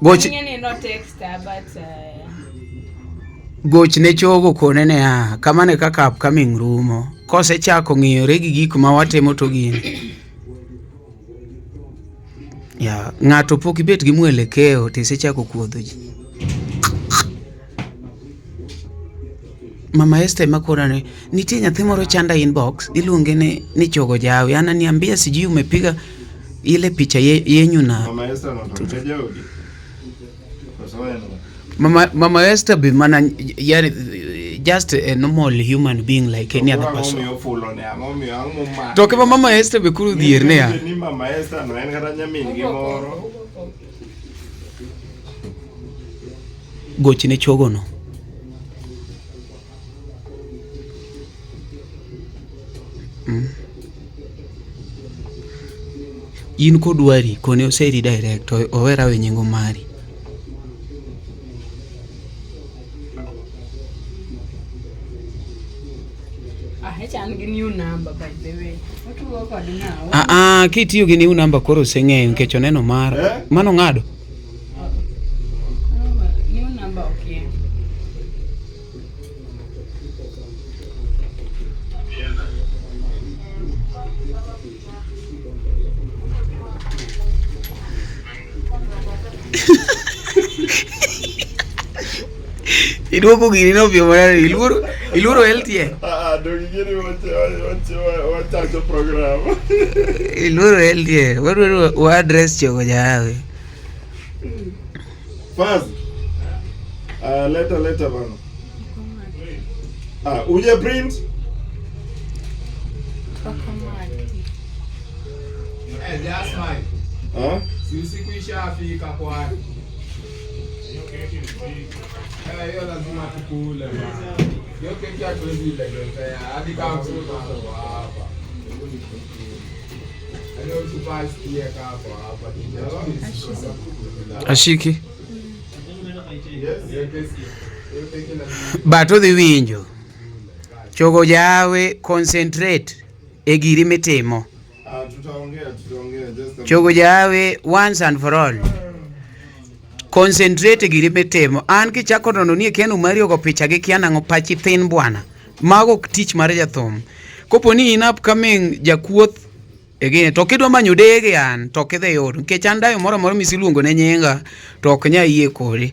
Goch goch ne chogo kone ne kamane kaka upcoming rumo kose chako ng'iyore gi gik ma watimo to gin ya ng'ato pok ibet gi mwelekeo tisechako kuodho ji. Mama Esther makorane nitie nyathi moro chanda inbox iluonge ni chogo jawi ananiambia sijui umepiga ile picha yenyu na Mama Esther anakuja Mama Esther be mana just a normal human being like any other person. To ke Mama Esther be kuru dhier ne ya. Ni Mama Esther no en kata nyamin gi moro. Gochi ne chogo no. In kodwari kone oseri direct owera we nyingo mari. Kitiyo gi new number koro seng'eyo nikech oneno mara mano ng'ado new number okay. Iduoko gini no pio mara iluro LTE. Don't get it what's the program. Iluro LTE. What address chogo jawe. First. Later bana. Uje print. That's fine. Sisi kuisha afika kwa. Yo lazima tukule bana. Yo keki ya kwezi ile ndio hadi kama mtu hapa. Leo tupasi ya hapa. Ashiki. Bato dhi winjo. Chogo jawe concentrate e giri mitimo. Tutaongea chogo jawe once and for all. Concentrate giri mitimo. An kichako nono ni kianu Mario go picha gi kiana ngo pachi thin bwana. Mago tich mar jathum. Kopo ni in upcoming jakuoth again to kidwa manyo dege an to kidhe yor nikech an dayo moro misiluongo ne nyinga to ok nya yie kodi.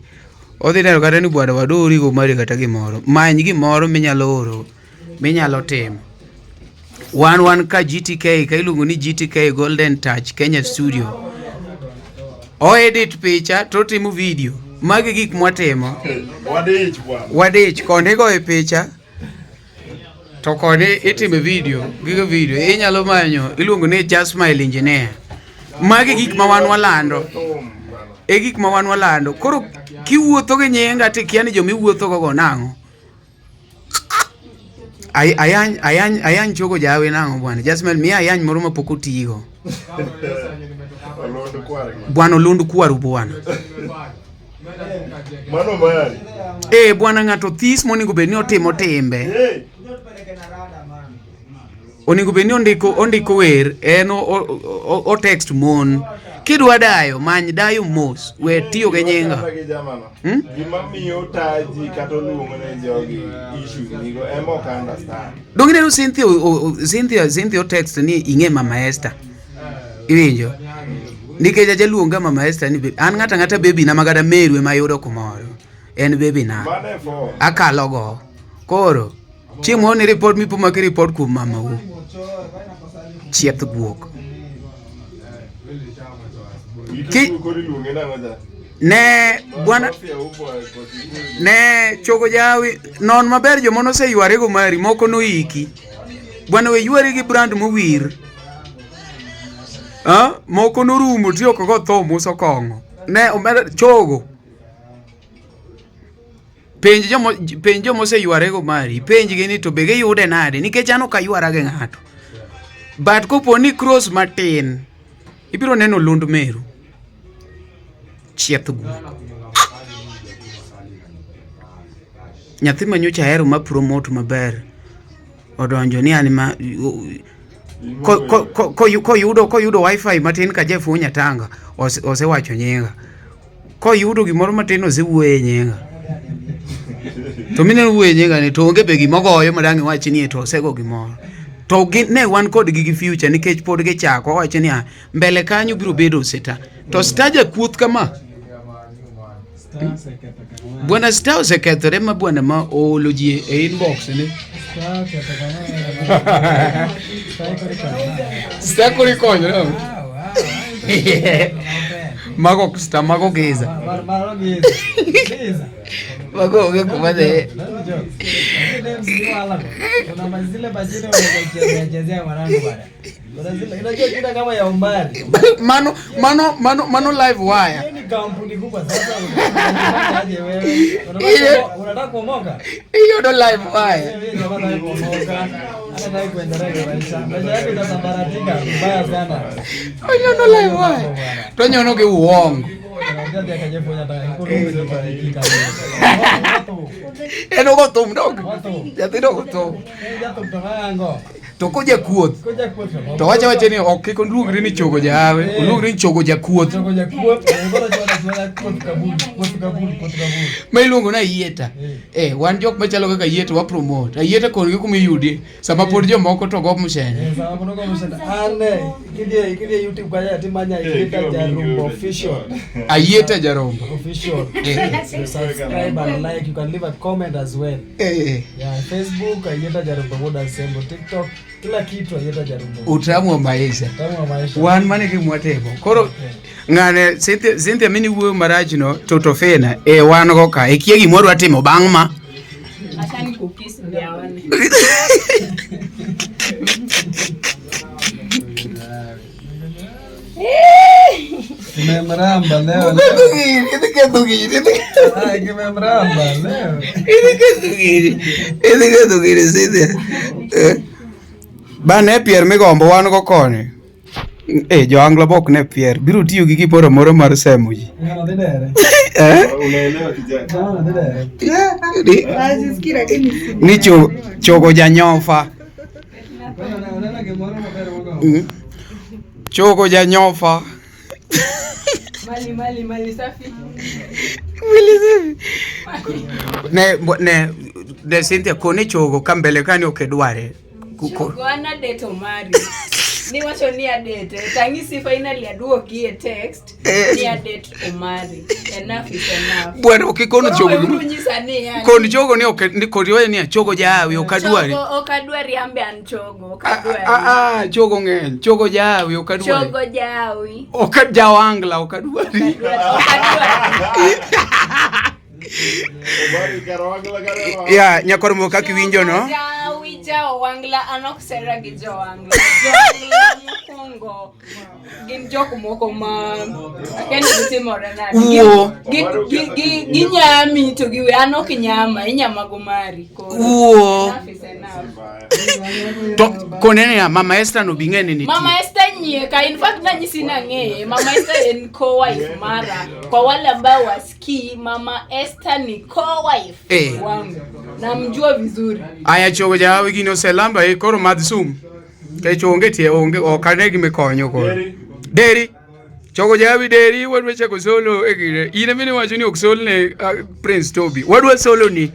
Odhi neno kata ni bwana wadori go Mario kata gimoro. Many gimoro minyalo oro minyalo timo. One ka GTK ka iluongo ni GTK Golden Touch Kenya Studio. O edit picha to timo video. Magi gik mwatimo. Wadich konde go e picha. To konde itime video. Gigo video. Inyalo manyo iluongo ni Just Smile Engineer. Magi gik ma wan walando. E gik ma wan walando. Koro kiwuotho gi nyinga tikia ni jomi wuotho go nang'o. Ayan chogo jawe nang'o bwana. Just Smile miya ayan moro ma pok otigo. Bwana lundu kwaru bwana. Mano mayari. Bwana ng'ato this moningo bedni otimo timbe. Oningo bedni ondiko wer en o text mon. Kidwa dayo many dayo mos we tiyo ge nyinga. Gima miyo taji kata luongo ne jogi issue nigo emo ka understand. Dongine no Cynthia text ni ing'e Mama Esther. Iwinjo. Nikech ajaluonga Mama Esther ni an ng'ata baby na magada merwe mayudo kumoro. En baby na. Akalo go. Koro chiemo ni report mipo maki report kuom mama wo. Chieth guok. Ne bwana ne chogo jawi non maber jomono se yware go mari moko no iki. Bwana we yware gi brand mowir. Moko no rumo tiyo ko tho muso kongo. Ne omeda chogo. Penjo mo se yware go mari. Penji gini to bege yude nade nikech an ok aywara gi ng'ato. But kopo ni cross matin ibiro neno lund meru. Chieth gu. Nyathi manyocha hero ma promote maber. Odonjo ni anima ko yudo wifi matin ka Jeff Unyatanga osewacho nyinga. koyudo gimoro matin osewuoye nyenga to mine wuoye nyenga ni to onge be gimogoyo madang' iwach ni to osego gimoro to ne wan kod gi future nikech pod gichako wacho ni mbele kanyo biro bedo sita to star jakuoth kama bwana star osekethore ma bwana ma oolo ji e inbox ne star kori konyo no mago star mago geza mago ge kumade kuna mazile bajira wanachezea mwanangu bwana. Unajua kina kama ya umbali. Mano live wire. Ni kampuni kubwa sasa unataka wewe. Unataka kuomoka? Hiyo ndo live wire. Unataka kuomoka. Anataka kuendelea maisha. Maisha yako itasambaratika mbaya sana. Hiyo ndo live wire. Tonyono ge uongo. Eno go tum dog. Ya te dog to. To koja kuoth. To wacha ni ok kon luongre ni chogo jawe, luongre ni chogo jakuoth. Chogo jakuoth, ngoro chwana kuoth kabul. Ma iluongo na yieta. Wan jok machalo kaka yieta wa promote. Yieta kon gi kuma yudi. Sama pod jomoko to go mshene. Sama pod go mshene. Ane kidie YouTube kwa ya timanya yieta Jarumbo official. Yieta Jarumbo official. Subscribe and like, you can leave a comment as well. Yeah, Facebook yieta Jarumbo Boda Sembo, TikTok kila kitu yieta Jarumbo. Utamu wa maisha. Wan mane kimwatego. Koro ngane Cynthia mini wuo marajno to fena wan go ka ikie gimoro atimo bang' ma Ashani kukisi ndiawane. Kimemramba leo. Kimemramba leo. Idike Cynthia. Bane Pierre migombo wan go koni. Jo Anglo bok ne Pierre biro tiyo gi gimoro moro mar semo ji. Unaelewa kijana? Ni chogo janyofa. Chogo janyofa. Mali safi. Ne Cynthia kone chogo kambele kani okedware. Chogo ana deto mari. Ni wacho ni adete. Tangisi finally aduoki e text. Ni adete omari. Enough is enough. Bwana ukikono chogo. Koni chogo ni koriwe ni chogo jawi okadwari. Chogo okadwari ambe an chogo. Okadwari. Chogo ng'eny. Chogo jawi okadwari. Chogo jawi. Okadjawangla okadwari. Ya nyakoro kaki winjo no. Jao wangla anok sera gi jo wangla mukongo gin joko moko ma akeni bitimore na gi nyami to gi anok nyama inyama go mari ko to konene ya mama Esther no bingene ni mama Esther nyeka in fact na nyisi na ng'eye mama Esther en co-wife mara kwa wale ambao wasikii mama Esther ni co-wife wangu namjua vizuri aya chogo jawe gino selamba koro madhsum ke chonge tie onge okane gi mekonyo ko deri chogo jawi deri wadwa chako solo egire ine mine wacho ni ok sol ne Prince Toby wadwa solo ni